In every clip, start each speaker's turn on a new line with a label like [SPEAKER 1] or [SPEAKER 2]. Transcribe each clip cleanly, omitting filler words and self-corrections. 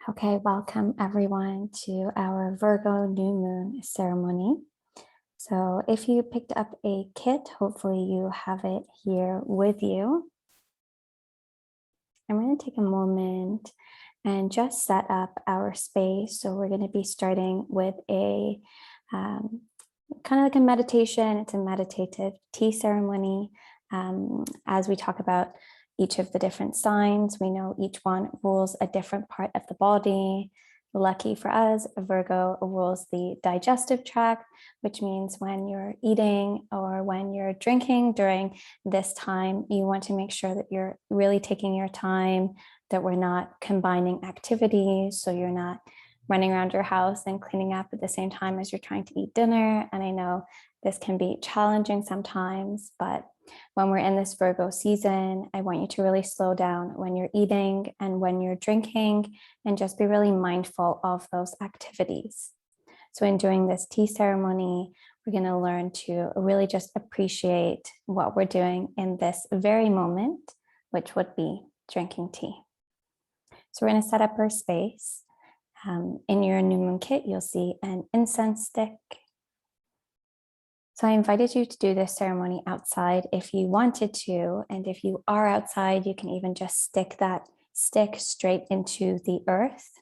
[SPEAKER 1] Okay, welcome everyone to our Virgo New Moon ceremony. So if you picked up a kit, hopefully you have it here with you. I'm going to take a moment and just set up our space. So we're going to be starting with a kind of like a meditation. It's a meditative tea ceremony. As we talk about each of the different signs, we know each one rules a different part of the body. Lucky for us, Virgo rules the digestive tract, which means when you're eating or when you're drinking during this time, you want to make sure that you're really taking your time, that we're not combining activities. So you're not running around your house and cleaning up at the same time as you're trying to eat dinner. And I know this can be challenging sometimes, but when we're in this Virgo season, I want you to really slow down when you're eating and when you're drinking and just be really mindful of those activities. So in doing this tea ceremony, we're going to learn to really just appreciate what we're doing in this very moment, which would be drinking tea. So we're going to set up our space. In your new moon kit, you'll see an incense stick. So I invited you to do this ceremony outside if you wanted to. And if you are outside, you can even just stick that stick straight into the earth.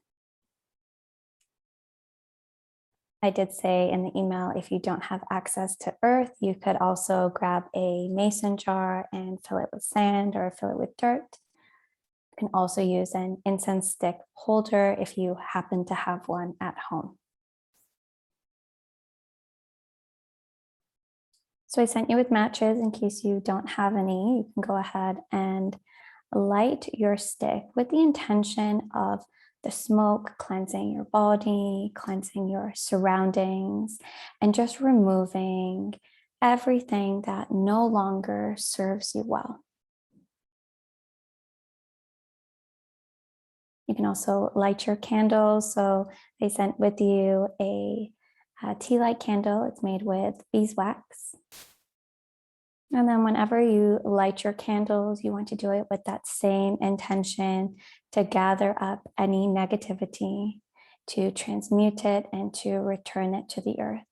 [SPEAKER 1] I did say in the email, if you don't have access to earth, you could also grab a mason jar and fill it with sand or fill it with dirt. You can also use an incense stick holder if you happen to have one at home. So I sent you with matches in case you don't have any. You can go ahead and light your stick with the intention of the smoke cleansing your body, cleansing your surroundings, and just removing everything that no longer serves you well. You can also light your candles. So I sent with you a tea light candle. It's made with beeswax. And then whenever you light your candles, you want to do it with that same intention to gather up any negativity, to transmute it, and to return it to the earth.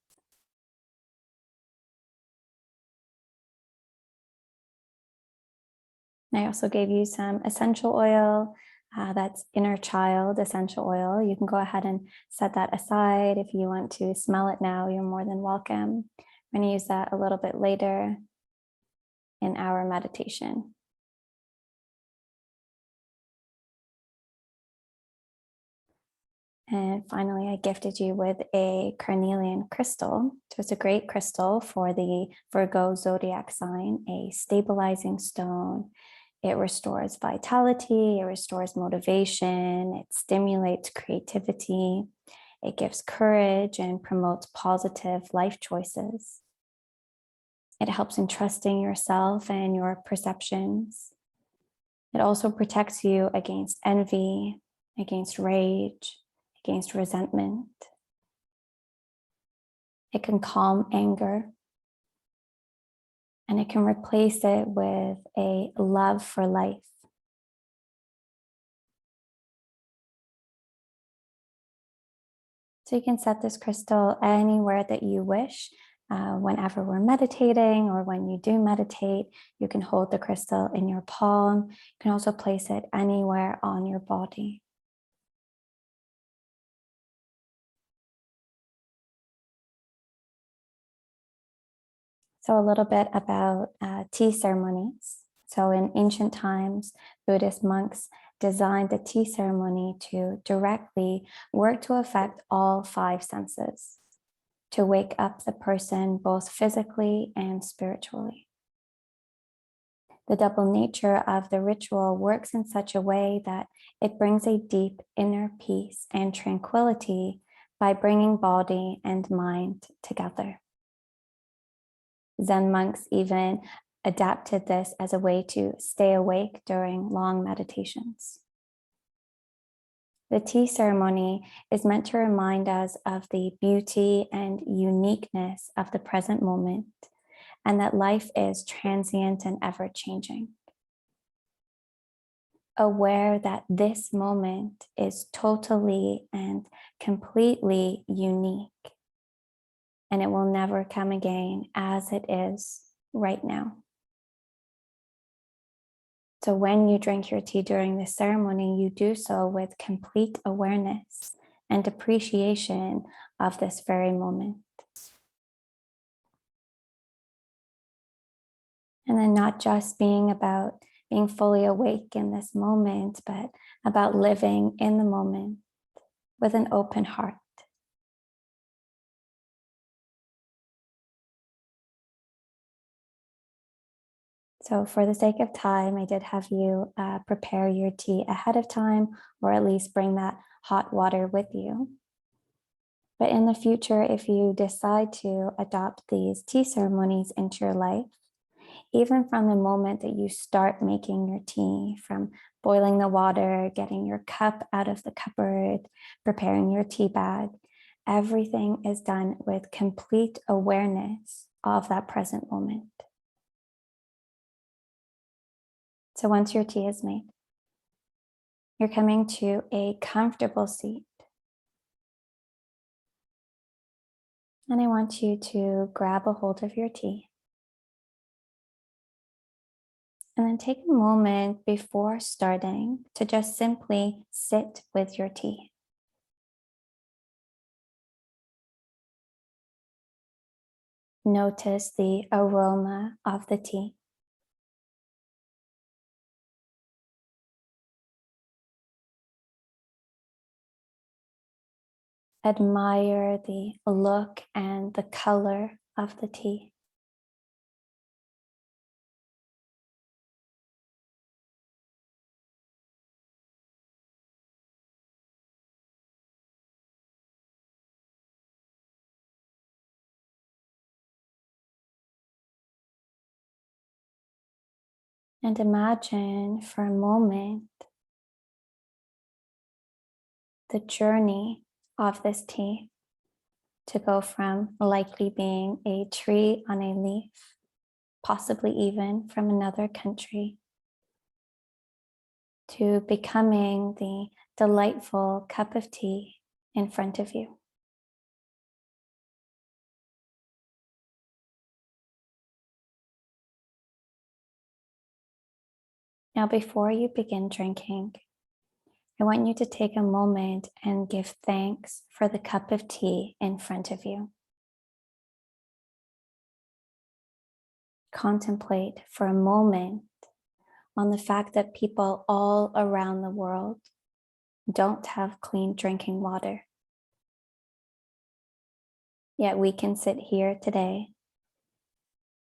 [SPEAKER 1] And I also gave you some essential oil. That's inner child essential oil. You can go ahead and set that aside. If you want to smell it now, you're more than welcome. I'm going to use that a little bit later in our meditation. And finally, I gifted you with a carnelian crystal. So it's a great crystal for the Virgo zodiac sign, a stabilizing stone. It restores vitality, it restores motivation, it stimulates creativity, it gives courage and promotes positive life choices. It helps in trusting yourself and your perceptions. It also protects you against envy, against rage, against resentment. It can calm anger. And it can replace it with a love for life. So you can set this crystal anywhere that you wish. Whenever we're meditating or when you do meditate, you can hold the crystal in your palm. You can also place it anywhere on your body. So a little bit about tea ceremonies. So in ancient times, Buddhist monks designed the tea ceremony to directly work to affect all five senses, to wake up the person both physically and spiritually. The double nature of the ritual works in such a way that it brings a deep inner peace and tranquility by bringing body and mind together. Zen monks even adapted this as a way to stay awake during long meditations. The tea ceremony is meant to remind us of the beauty and uniqueness of the present moment, and that life is transient and ever-changing. aware that this moment is totally and completely unique, and it will never come again as it is right now. So when you drink your tea during this ceremony, you do so with complete awareness and appreciation of this very moment. And then not just being about being fully awake in this moment, but about living in the moment with an open heart. So for the sake of time, I did have you prepare your tea ahead of time, or at least bring that hot water with you. But in the future, if you decide to adopt these tea ceremonies into your life, even from the moment that you start making your tea, from boiling the water, getting your cup out of the cupboard, preparing your tea bag, everything is done with complete awareness of that present moment. So once your tea is made, you're coming to a comfortable seat. And I want you to grab a hold of your tea. And then take a moment before starting to just simply sit with your tea. Notice the aroma of the tea. Admire the look and the color of the tea. And imagine for a moment the journey of this tea to go from likely being a tree on a leaf, possibly even from another country, to becoming the delightful cup of tea in front of you. Now, before you begin drinking, I want you to take a moment and give thanks for the cup of tea in front of you. Contemplate for a moment on the fact that people all around the world don't have clean drinking water. Yet we can sit here today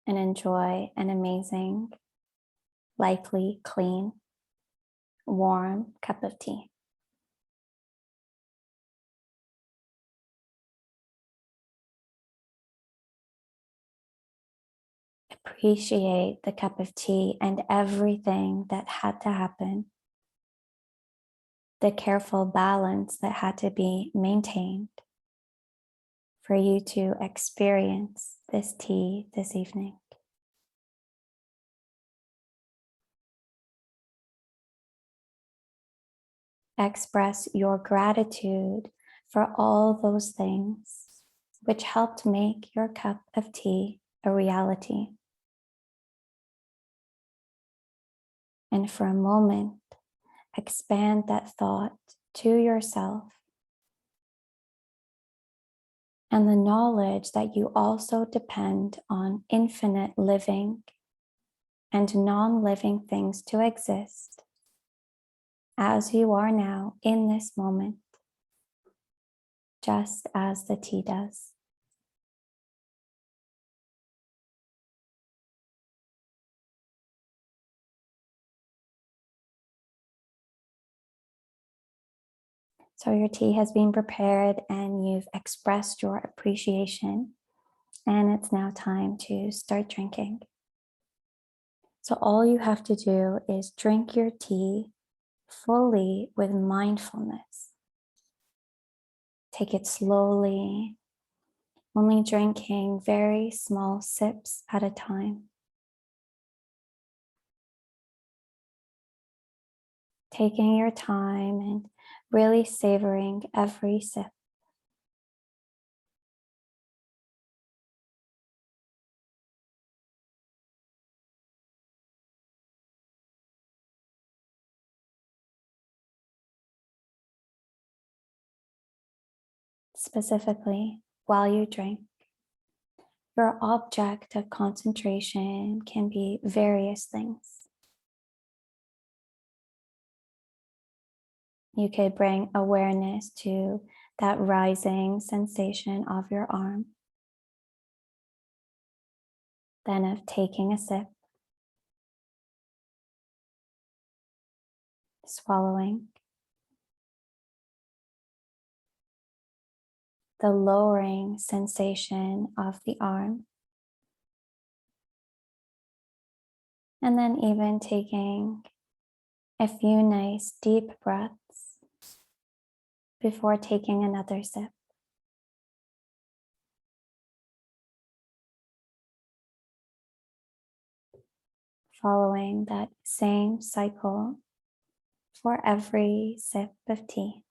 [SPEAKER 1] and enjoy an amazing, likely clean, warm cup of tea. Appreciate the cup of tea and everything that had to happen, the careful balance that had to be maintained for you to experience this tea this evening. Express your gratitude for all those things which helped make your cup of tea a reality. And for a moment, expand that thought to yourself and the knowledge that you also depend on infinite living and non-living things to exist as you are now in this moment, just as the tea does. So your tea has been prepared and you've expressed your appreciation, and it's now time to start drinking. So all you have to do is drink your tea fully with mindfulness. Take it slowly, only drinking very small sips at a time. taking your time and really savoring every sip. Specifically, while you drink, your object of concentration can be various things. You could bring awareness to that rising sensation of your arm, then of taking a sip, swallowing, the lowering sensation of the arm, and then even taking a few nice deep breaths before taking another sip. Following that same cycle for every sip of tea.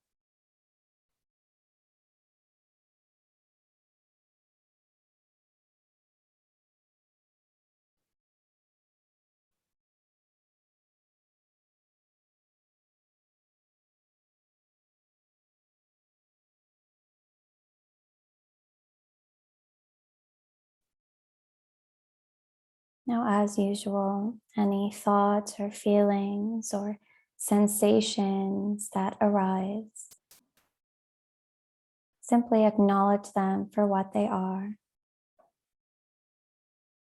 [SPEAKER 1] Now, as usual, any thoughts or feelings or sensations that arise, simply acknowledge them for what they are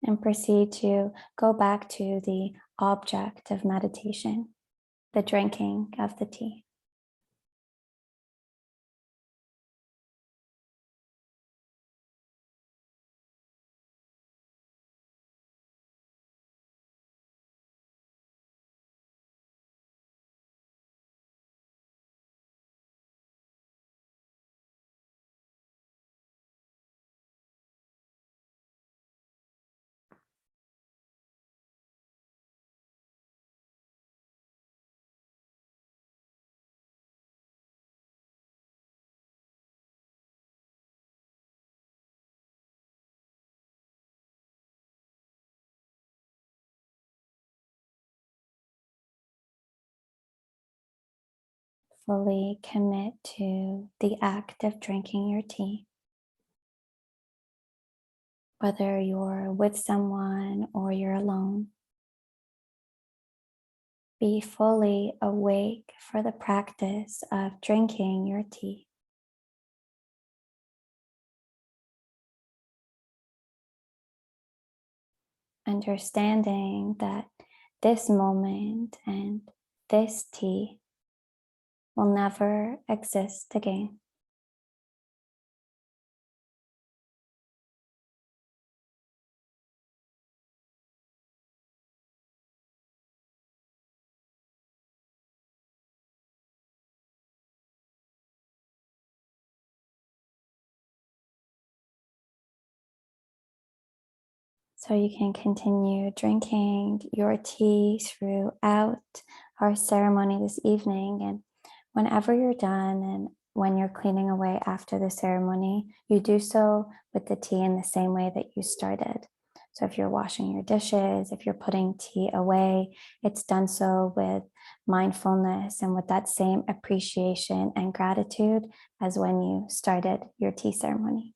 [SPEAKER 1] and proceed to go back to the object of meditation, the drinking of the tea. Fully commit to the act of drinking your tea. Whether you're with someone or you're alone, be fully awake for the practice of drinking your tea. Understanding that this moment and this tea will never exist again. So you can continue drinking your tea throughout our ceremony this evening. And whenever you're done and when you're cleaning away after the ceremony, you do so with the tea in the same way that you started. So if you're washing your dishes, if you're putting tea away, it's done so with mindfulness and with that same appreciation and gratitude as when you started your tea ceremony.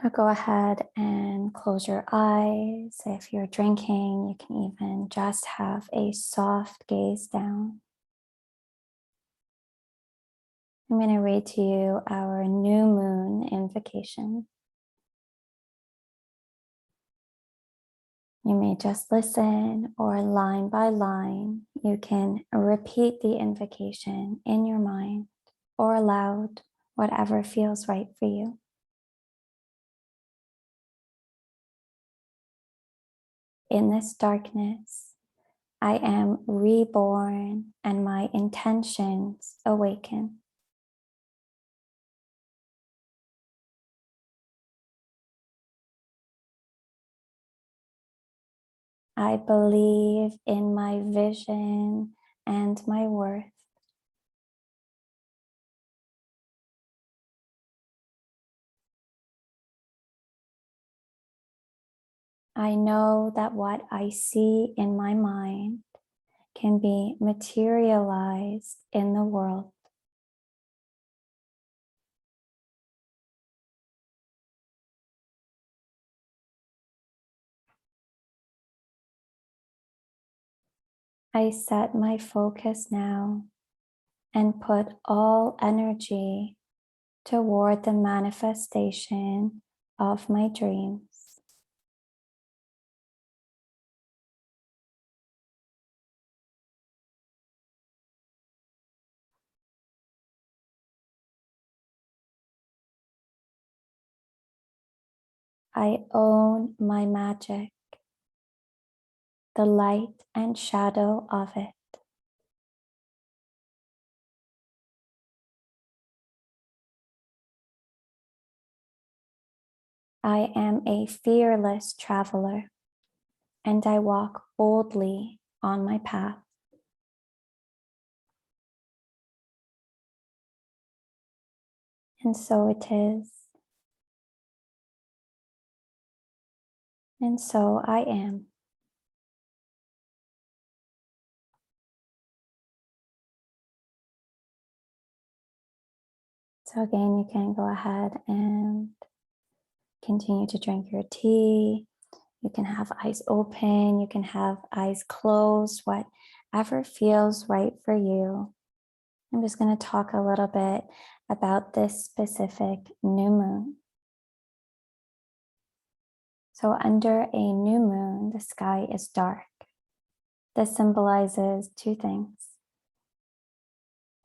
[SPEAKER 1] Now go ahead and close your eyes. If you're drinking, you can even just have a soft gaze down. I'm going to read to you our new moon invocation. You may just listen, or line by line, you can repeat the invocation in your mind or aloud, whatever feels right for you. In this darkness, I am reborn and my intentions awaken. I believe in my vision and my worth. I know that what I see in my mind can be materialized in the world. I set my focus now and put all energy toward the manifestation of my dreams. I own my magic, the light and shadow of it. I am a fearless traveler, and I walk boldly on my path. And so it is. And so I am. So again, you can go ahead and continue to drink your tea. You can have eyes open, you can have eyes closed, whatever feels right for you. I'm just going to talk a little bit about this specific new moon. So under a new moon, the sky is dark. This symbolizes two things.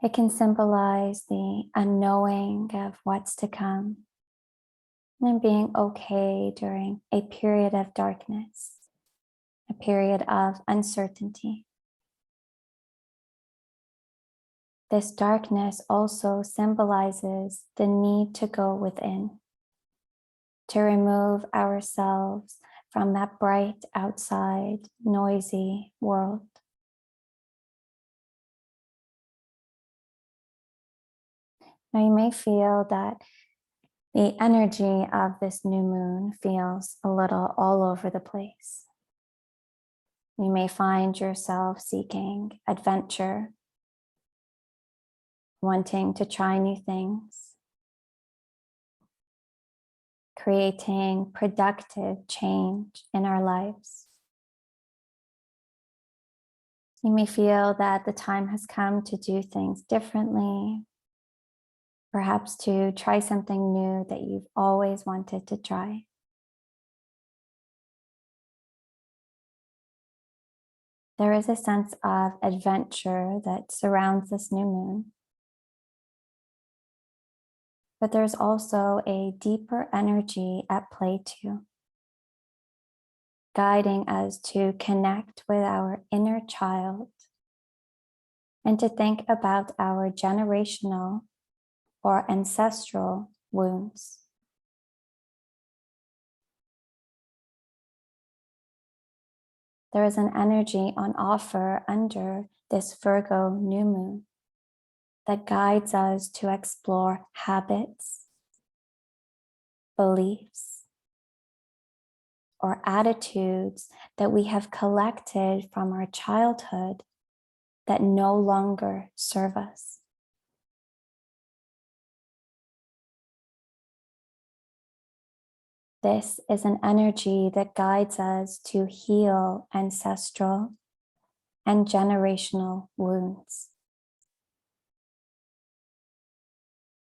[SPEAKER 1] It can symbolize the unknowing of what's to come and being okay during a period of darkness, a period of uncertainty. This darkness also symbolizes the need to go within, to remove ourselves from that bright outside, noisy world. Now you may feel that the energy of this new moon feels a little all over the place. You may find yourself seeking adventure, wanting to try new things, creating productive change in our lives. You may feel that the time has come to do things differently, perhaps to try something new that you've always wanted to try. There is a sense of adventure that surrounds this new moon. But there's also a deeper energy at play too, guiding us to connect with our inner child and to think about our generational or ancestral wounds. There is an energy on offer under this Virgo new moon that guides us to explore habits, beliefs, or attitudes that we have collected from our childhood that no longer serve us. This is an energy that guides us to heal ancestral and generational wounds.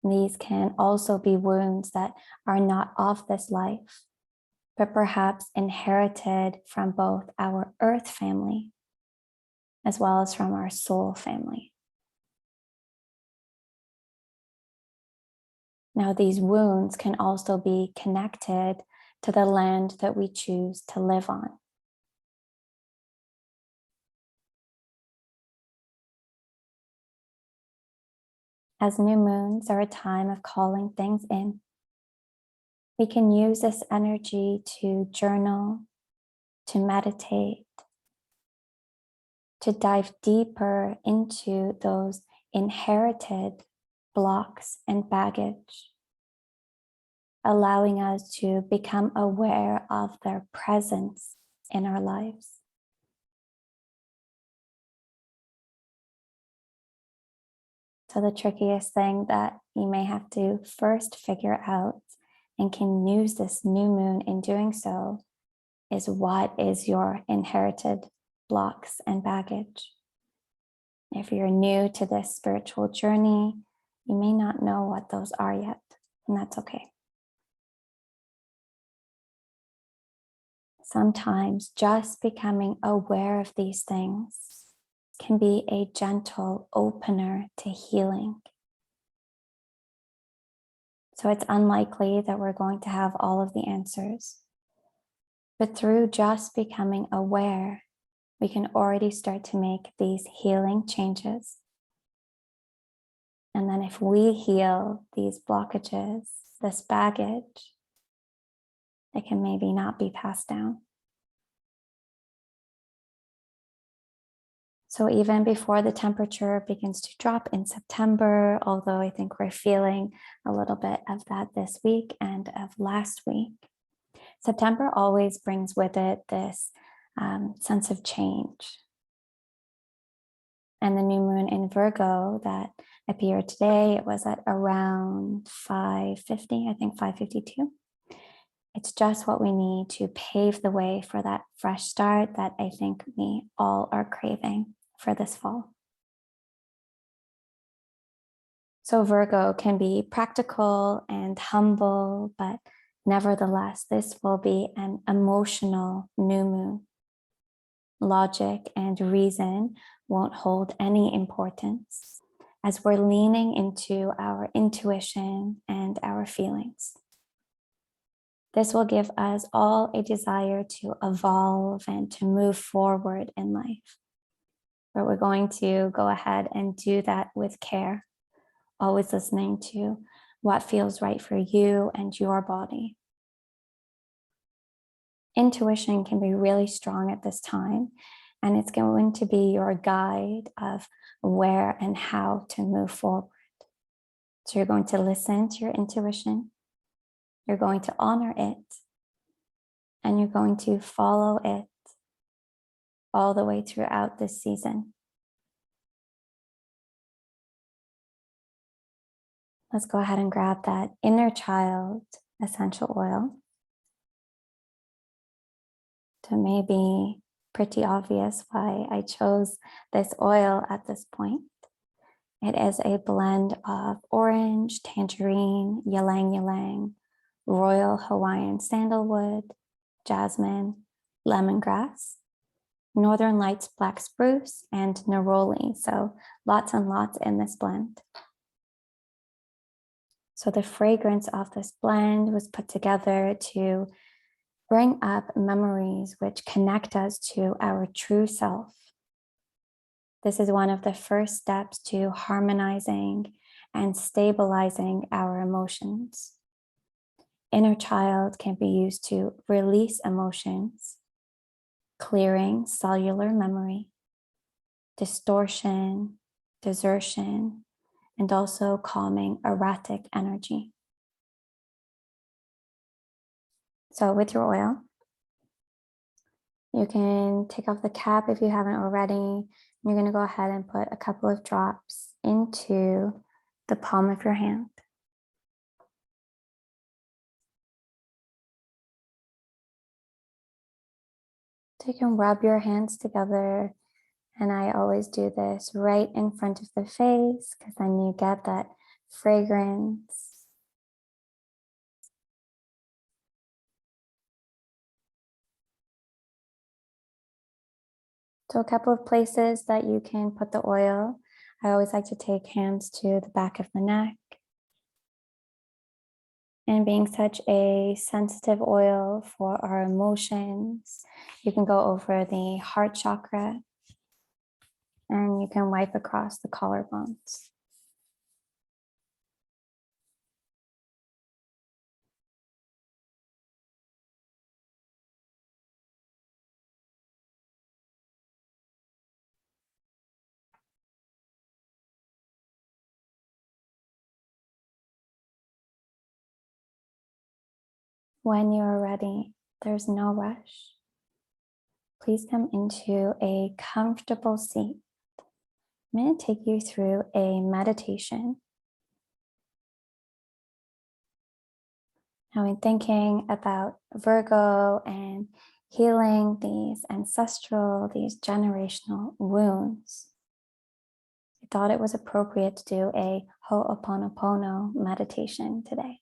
[SPEAKER 1] These can also be wounds that are not of this life, but perhaps inherited from both our earth family as well as from our soul family. Now, these wounds can also be connected to the land that we choose to live on. As new moons are a time of calling things in, we can use this energy to journal, to meditate, to dive deeper into those inherited blocks and baggage, allowing us to become aware of their presence in our lives. So the trickiest thing that you may have to first figure out and can use this new moon in doing so is, what is your inherited blocks and baggage? If you're new to this spiritual journey, you may not know what those are yet, and that's okay. Sometimes just becoming aware of these things can be a gentle opener to healing. So it's unlikely that we're going to have all of the answers. But through just becoming aware, we can already start to make these healing changes. And then if we heal these blockages, this baggage, it can maybe not be passed down. So even before the temperature begins to drop in September, although I think we're feeling a little bit of that this week and of last week, September always brings with it this sense of change. And the new moon in Virgo that appeared today, it was at around 5:50, I think 5:52. It's just what we need to pave the way for that fresh start that I think we all are craving for this fall. So Virgo can be practical and humble, but nevertheless, this will be an emotional new moon. Logic and reason won't hold any importance as we're leaning into our intuition and our feelings. This will give us all a desire to evolve and to move forward in life. But we're going to go ahead and do that with care, always listening to what feels right for you and your body. Intuition can be really strong at this time, and it's going to be your guide of where and how to move forward. So you're going to listen to your intuition, you're going to honor it, and you're going to follow it all the way throughout this season. Let's go ahead and grab that inner child essential oil. So maybe pretty obvious why I chose this oil at this point. It is a blend of orange, tangerine, ylang ylang, royal Hawaiian sandalwood, jasmine, lemongrass, Northern Lights black spruce, and neroli. So lots and lots in this blend. So the fragrance of this blend was put together to bring up memories which connect us to our true self. This is one of the first steps to harmonizing and stabilizing our emotions. Inner child can be used to release emotions, clearing cellular memory, distortion, desertion, and also calming erratic energy. So with your oil, you can take off the cap if you haven't already. You're going to go ahead and put a couple of drops into the palm of your hand. So you can rub your hands together, and I always do this right in front of the face because then you get that fragrance. So a couple of places that you can put the oil. I always like to take hands to the back of the neck. And being such a sensitive oil for our emotions, you can go over the heart chakra and you can wipe across the collarbones. When you are ready, there's no rush. Please come into a comfortable seat. I'm going to take you through a meditation. Now, in thinking about Virgo and healing these ancestral, these generational wounds, I thought it was appropriate to do a Ho'oponopono meditation today.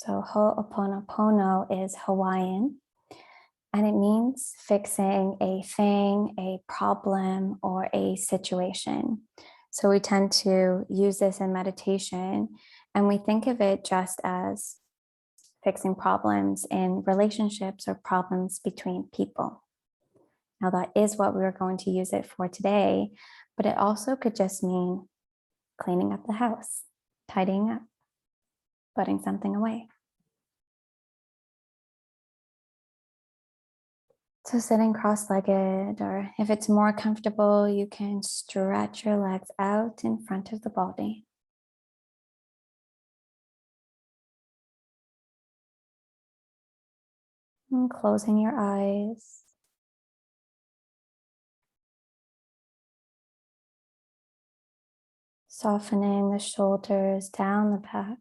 [SPEAKER 1] So Ho'oponopono is Hawaiian, and it means fixing a thing, a problem, or a situation. So we tend to use this in meditation, and we think of it just as fixing problems in relationships or problems between people. Now, that is what we're going to use it for today, but it also could just mean cleaning up the house, tidying up, putting something away. So sitting cross-legged, or if it's more comfortable, you can stretch your legs out in front of the body. And closing your eyes. Softening the shoulders down the back.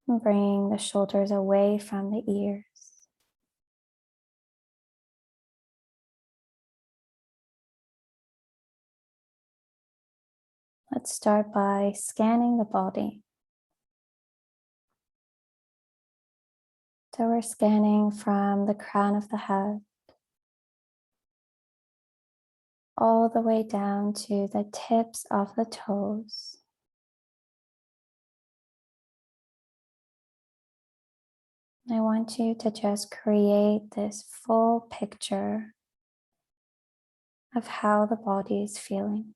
[SPEAKER 1] And bringing the shoulders away from the ears. Let's start by scanning the body. So we're scanning from the crown of the head all the way down to the tips of the toes. I want you to just create this full picture of how the body is feeling.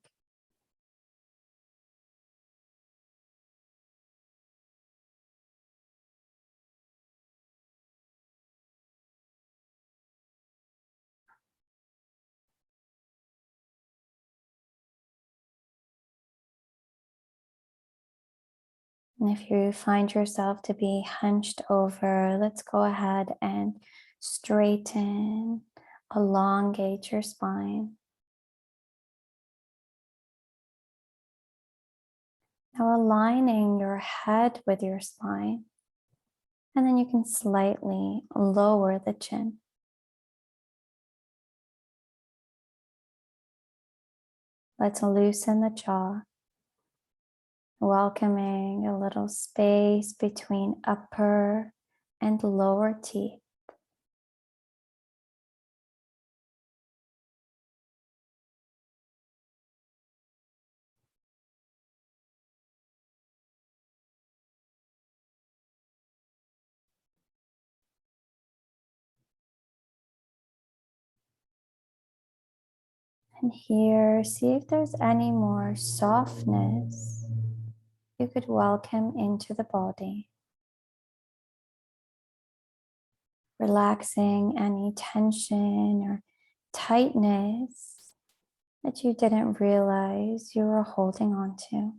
[SPEAKER 1] And if you find yourself to be hunched over, let's go ahead and straighten, elongate your spine. Now aligning your head with your spine, and then you can slightly lower the chin. Let's loosen the jaw, welcoming a little space between upper and lower teeth. And here, see if there's any more softness you could welcome into the body. Relaxing any tension or tightness that you didn't realize you were holding on to.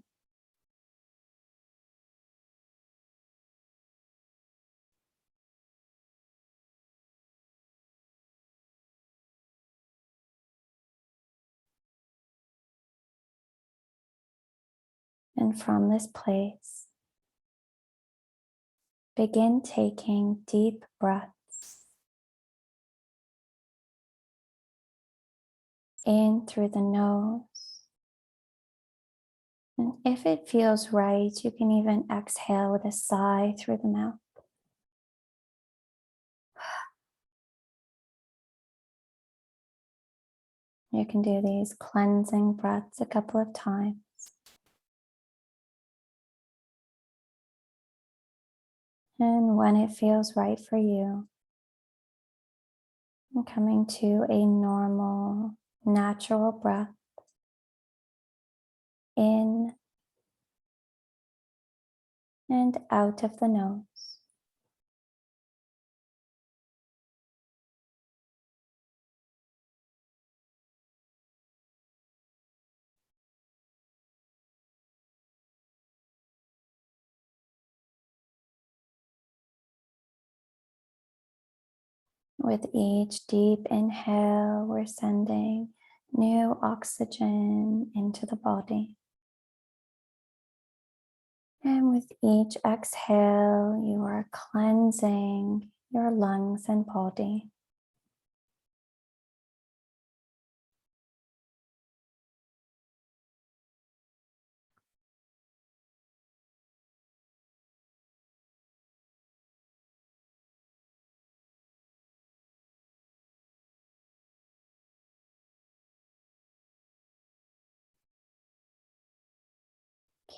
[SPEAKER 1] And from this place, begin taking deep breaths in through the nose. And if it feels right, you can even exhale with a sigh through the mouth. You can do these cleansing breaths a couple of times. And when it feels right for you, and coming to a normal, natural breath in and out of the nose. With each deep inhale, we're sending new oxygen into the body. And with each exhale, you are cleansing your lungs and body.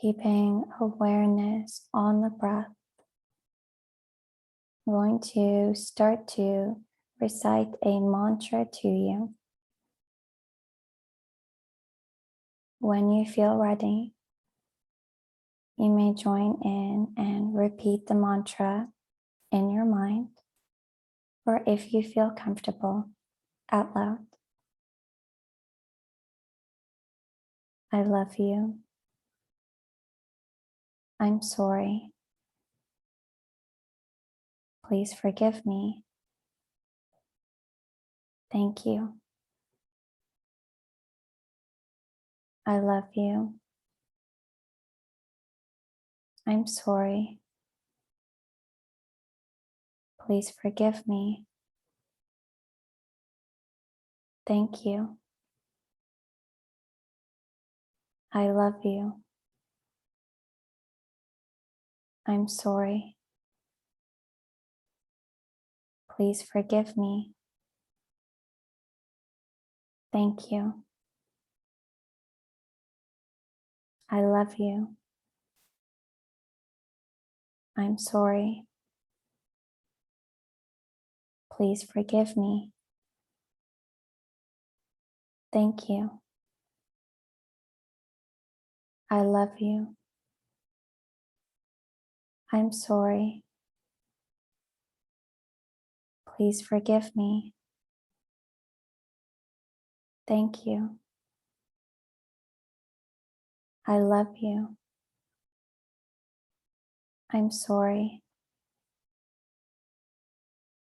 [SPEAKER 1] Keeping awareness on the breath. I'm going to start to recite a mantra to you. When you feel ready, you may join in and repeat the mantra in your mind, or if you feel comfortable, out loud. I love you. I'm sorry. Please forgive me. Thank you. I love you. I'm sorry. Please forgive me. Thank you. I love you. I'm sorry. Please forgive me. Thank you. I love you. I'm sorry. Please forgive me. Thank you. I love you. I'm sorry. Please forgive me. Thank you. I love you. I'm sorry.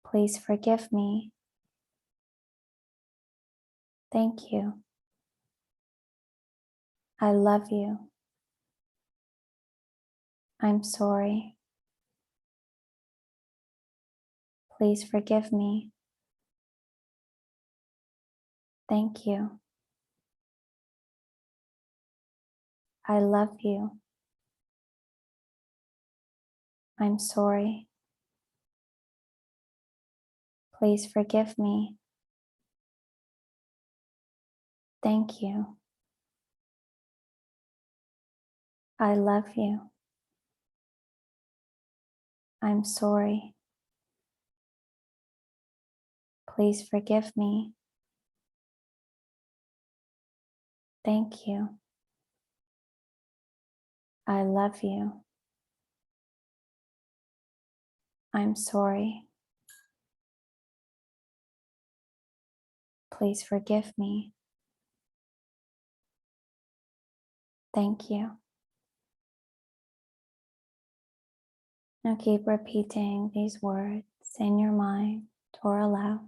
[SPEAKER 1] Please forgive me. Thank you. I love you. I'm sorry. Please forgive me. Thank you. I love you. I'm sorry. Please forgive me. Thank you. I love you. I'm sorry. Please forgive me. Thank you. I love you. I'm sorry. Please forgive me. Thank you. Now keep repeating these words in your mind or aloud.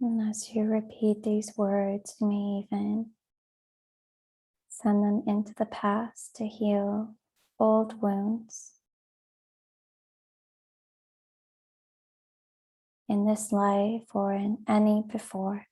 [SPEAKER 1] And as you repeat these words, you may even send them into the past to heal old wounds in this life or in any before.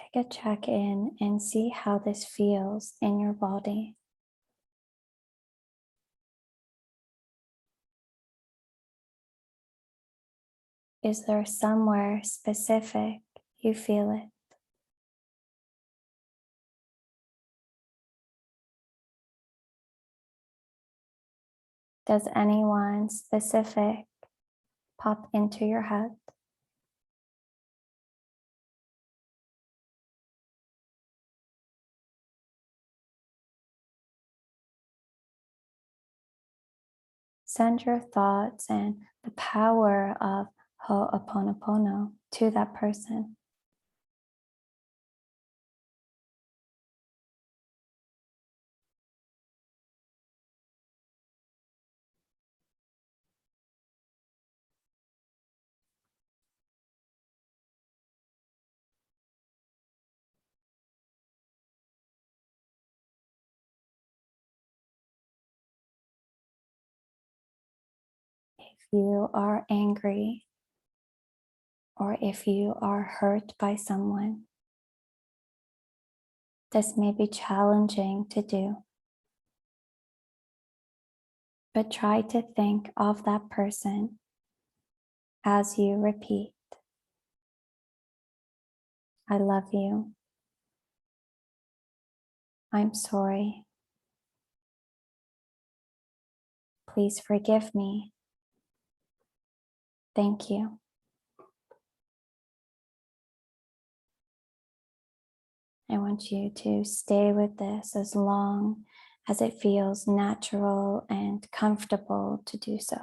[SPEAKER 1] Take a check in and see how this feels in your body. Is there somewhere specific you feel it? Does anyone specific pop into your head? Send your thoughts and the power of Ho'oponopono to that person. If you are angry or if you are hurt by someone, this may be challenging to do, but try to think of that person as you repeat, I love you. I'm sorry. Please forgive me. Thank you. I want you to stay with this as long as it feels natural and comfortable to do so.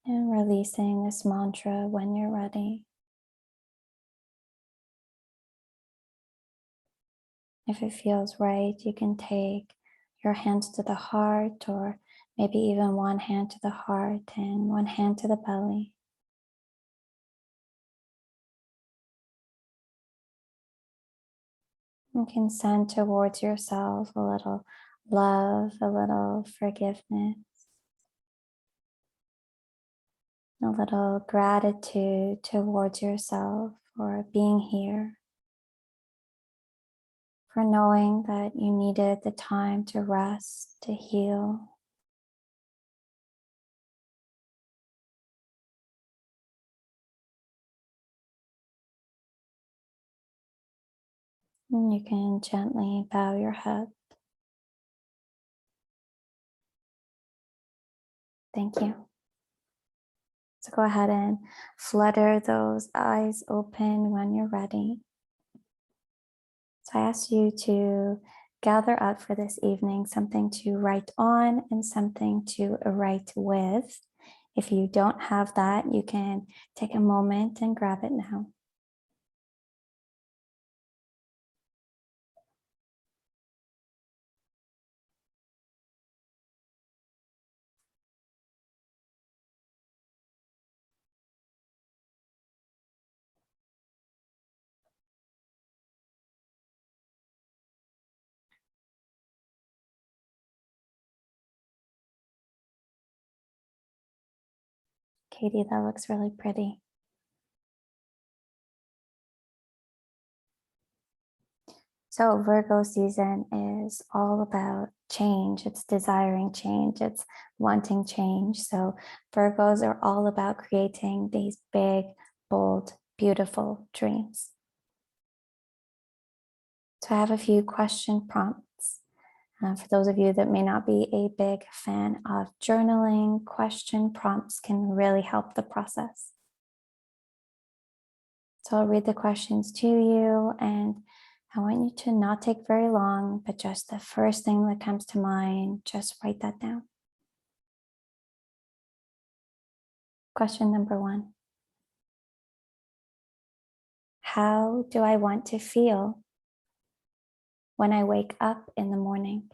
[SPEAKER 1] And releasing this mantra when you're ready. If it feels right, you can take your hands to the heart, or maybe even one hand to the heart and one hand to the belly. You can send towards yourself a little love, a little forgiveness, a little gratitude towards yourself for being here, for knowing that you needed the time to rest, to heal. And you can gently bow your head. Thank you. So go ahead and flutter those eyes open when you're ready. So I ask you to gather up for this evening something to write on and something to write with. If you don't have that, you can take a moment and grab it now. Katie, that looks really pretty. So Virgo season is all about change. It's desiring change. It's wanting change. So Virgos are all about creating these big, bold, beautiful dreams. So I have a few question prompts. For those of you that may not be a big fan of journaling, question prompts can really help the process. So I'll read the questions to you, and I want you to not take very long, but just the first thing that comes to mind, just write that down. Question number 1. How do I want to feel when I wake up in the morning?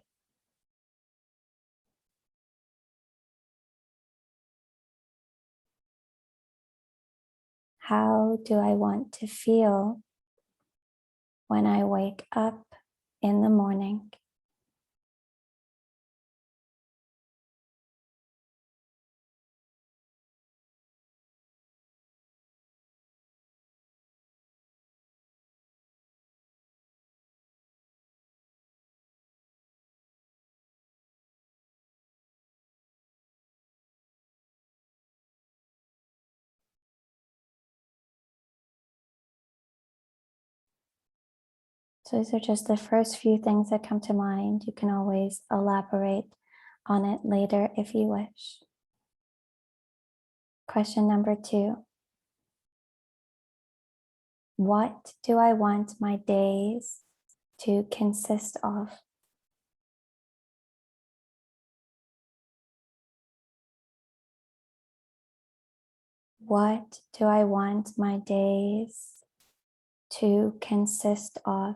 [SPEAKER 1] How do I want to feel when I wake up in the morning? So these are just the first few things that come to mind. You can always elaborate on it later if you wish. Question number 2. What do I want my days to consist of? What do I want my days to consist of?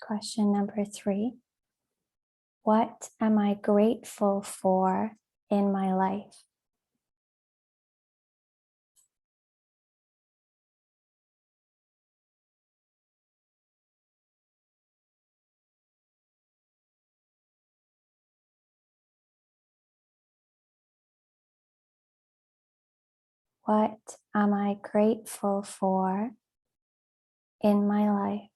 [SPEAKER 1] Question number 3. What am I grateful for in my life? What am I grateful for in my life?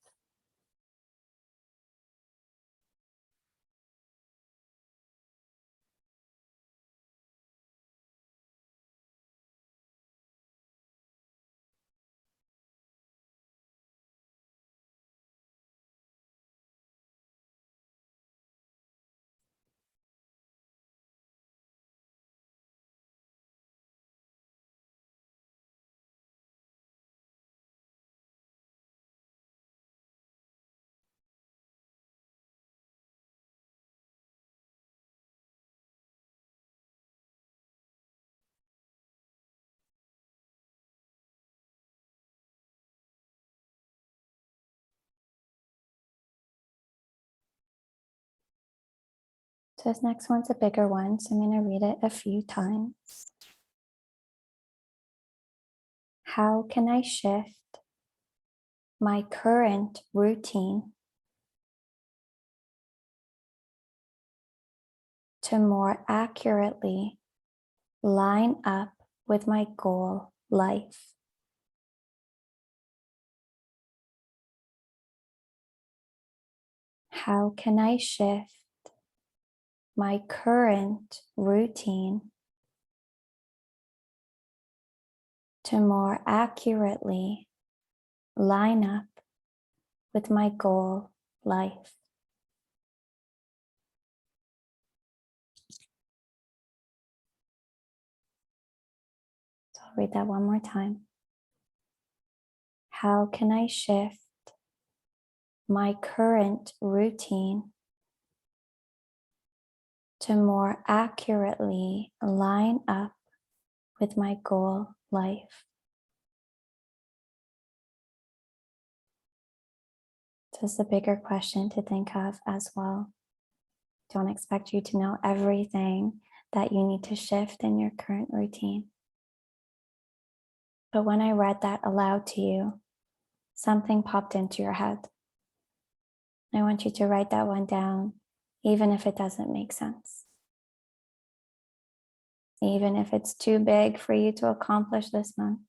[SPEAKER 1] So this next one's a bigger one, so I'm going to read it a few times. How can I shift my current routine to more accurately line up with my goal life? How can I shift my current routine to more accurately line up with my goal life? I'll read that one more time. How can I shift my current routine to more accurately line up with my goal life? Just a bigger question to think of as well. Don't expect you to know everything that you need to shift in your current routine. But when I read that aloud to you, something popped into your head. I want you to write that one down, even if it doesn't make sense. Even if it's too big for you to accomplish this month.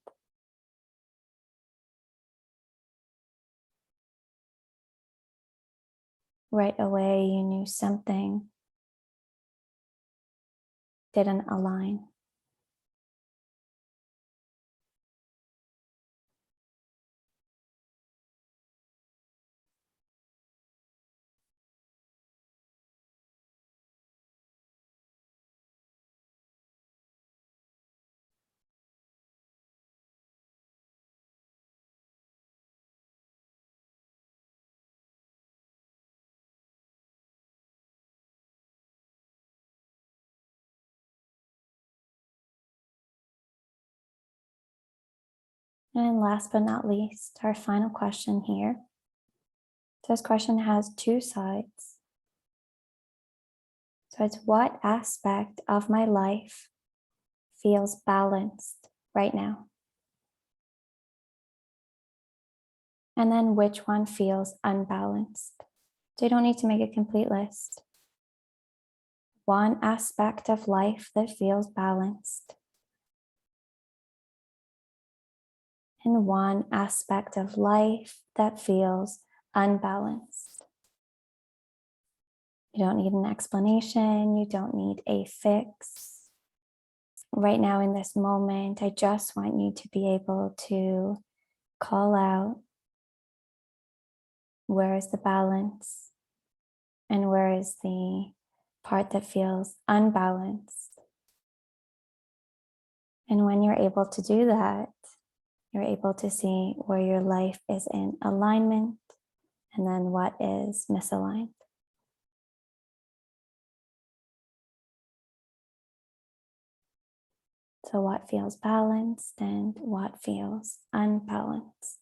[SPEAKER 1] Right away, you knew something didn't align. And last but not least, our final question here. This question has two sides. So it's, what aspect of my life feels balanced right now? And then which one feels unbalanced? So you don't need to make a complete list. One aspect of life that feels balanced. And one aspect of life that feels unbalanced. You don't need an explanation. You don't need a fix. Right now in this moment, I just want you to be able to call out, where is the balance and where is the part that feels unbalanced. And when you're able to do that, you're able to see where your life is in alignment and then what is misaligned. So what feels balanced and what feels unbalanced.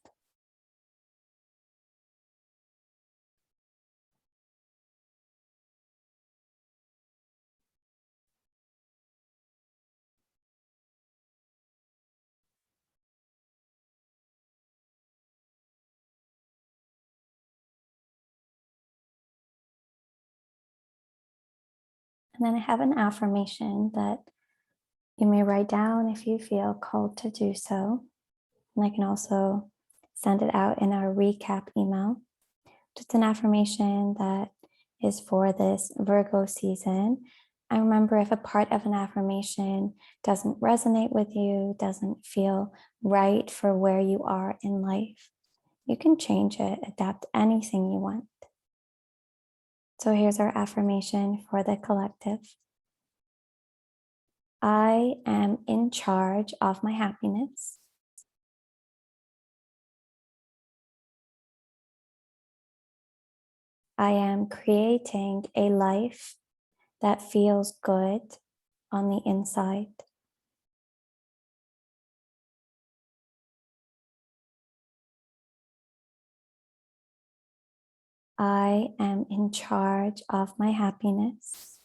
[SPEAKER 1] And then I have an affirmation that you may write down if you feel called to do so. And I can also send it out in our recap email. Just an affirmation that is for this Virgo season. And remember, if a part of an affirmation doesn't resonate with you, doesn't feel right for where you are in life, you can change it, adapt anything you want. So here's our affirmation for the collective. I am in charge of my happiness. I am creating a life that feels good on the inside. I am in charge of my happiness.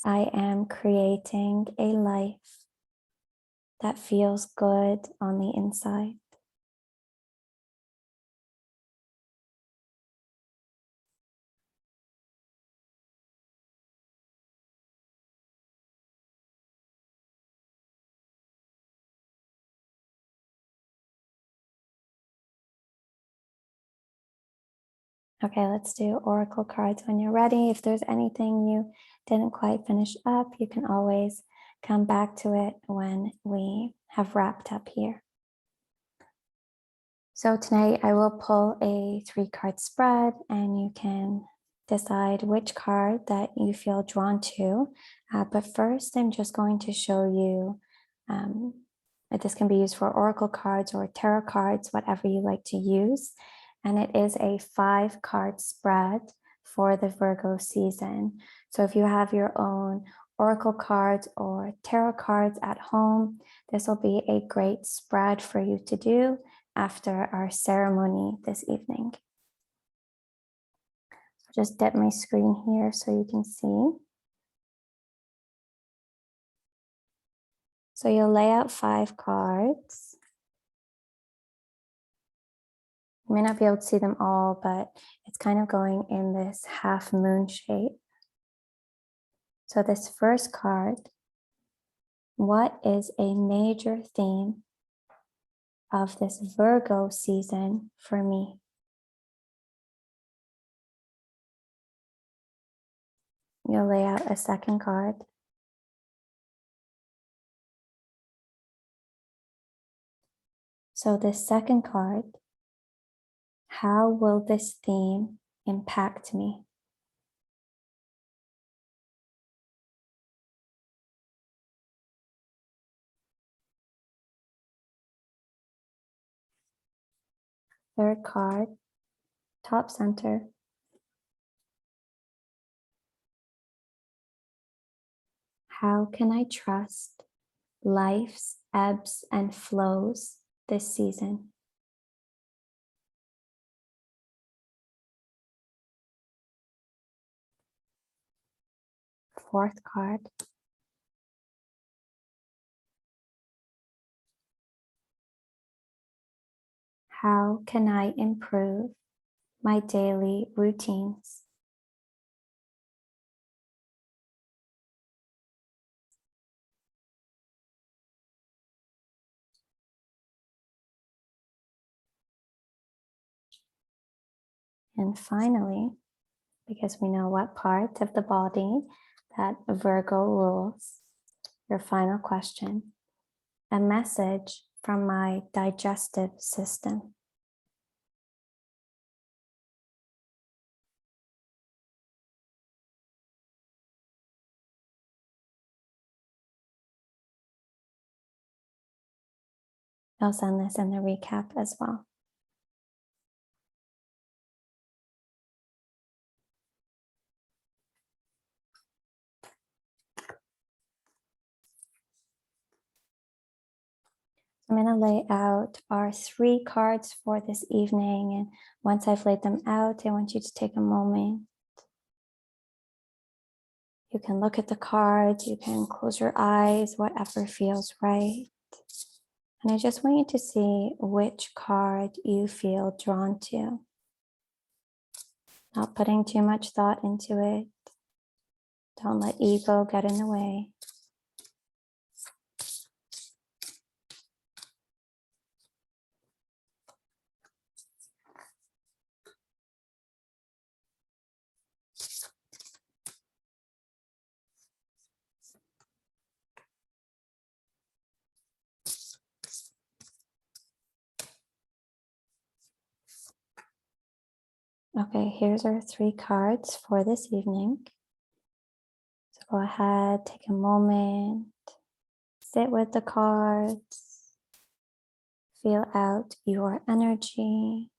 [SPEAKER 1] I am creating a life that feels good on the inside. Okay, let's do oracle cards when you're ready. If there's anything you didn't quite finish up, you can always come back to it when we have wrapped up here. So tonight I will pull a 3-card spread and you can decide which card that you feel drawn to. But first, I'm just going to show you, this can be used for oracle cards or tarot cards, whatever you like to use. And it is a 5-card spread for the Virgo season. So if you have your own oracle cards or tarot cards at home, this will be a great spread for you to do after our ceremony this evening. Just dip my screen here so you can see. So you'll lay out 5 cards. You may not be able to see them all, but it's kind of going in this half moon shape. So this first card, what is a major theme of this Virgo season for me? You'll lay out a second card. So this second card, how will this theme impact me? Third card, top center. How can I trust life's ebbs and flows this season? Fourth card. How can I improve my daily routines? And finally, because we know what part of the body that Virgo rules, your final question, a message from my digestive system. I'll send this in the recap as well. I'm going to lay out our 3 cards for this evening. And once I've laid them out, I want you to take a moment. You can look at the cards, you can close your eyes, whatever feels right. And I just want you to see which card you feel drawn to. Not putting too much thought into it. Don't let ego get in the way. Okay, here's our 3 cards for this evening. So go ahead, take a moment, sit with the cards, feel out your energy.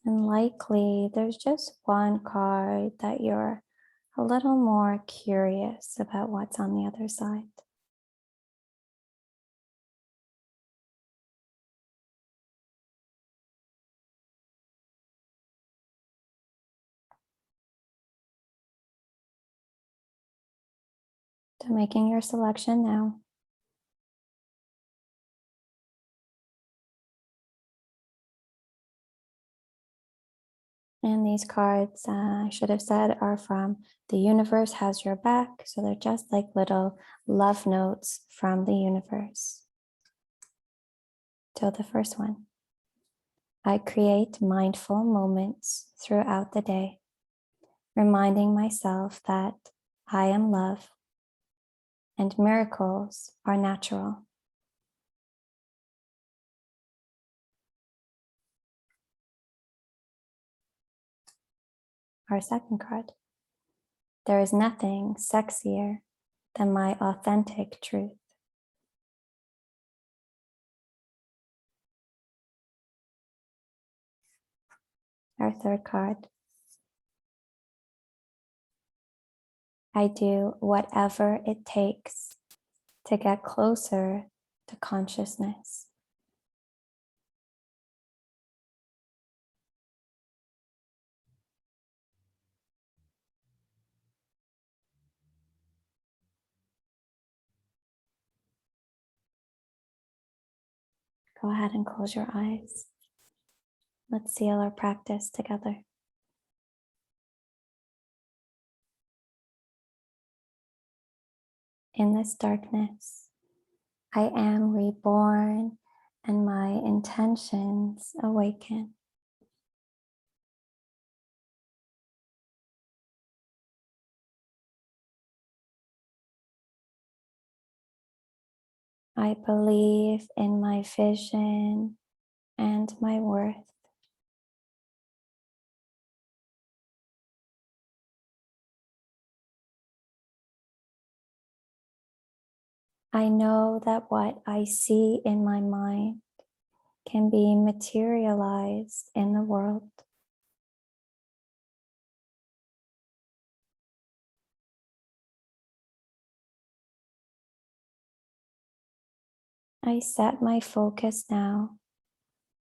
[SPEAKER 1] And likely there's just one card that you're a little more curious about what's on the other side. So making your selection now. And these cards, I should have said, are from The Universe Has Your Back. So they're just like little love notes from the universe. So the first one. I create mindful moments throughout the day, reminding myself that I am love and miracles are natural. Our second card. There is nothing sexier than my authentic truth. Our third card. I do whatever it takes to get closer to consciousness. Go ahead and close your eyes. Let's seal our practice together. In this darkness, I am reborn and my intentions awaken. I believe in my vision and my worth. I know that what I see in my mind can be materialized in the world. I set my focus now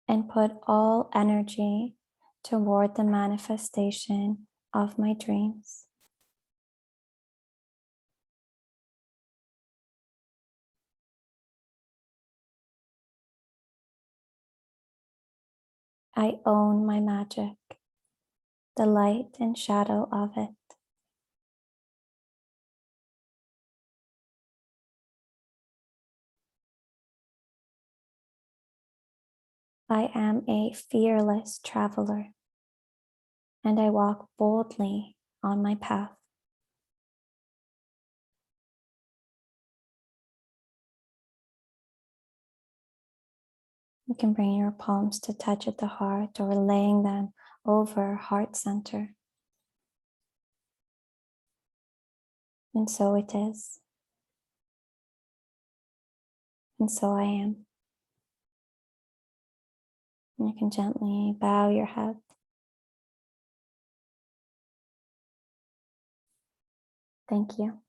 [SPEAKER 1] and put all energy toward the manifestation of my dreams. I own my magic, the light and shadow of it. I am a fearless traveler, and I walk boldly on my path. You can bring your palms to touch at the heart or laying them over heart center. And so it is. And so I am. And you can gently bow your head. Thank you.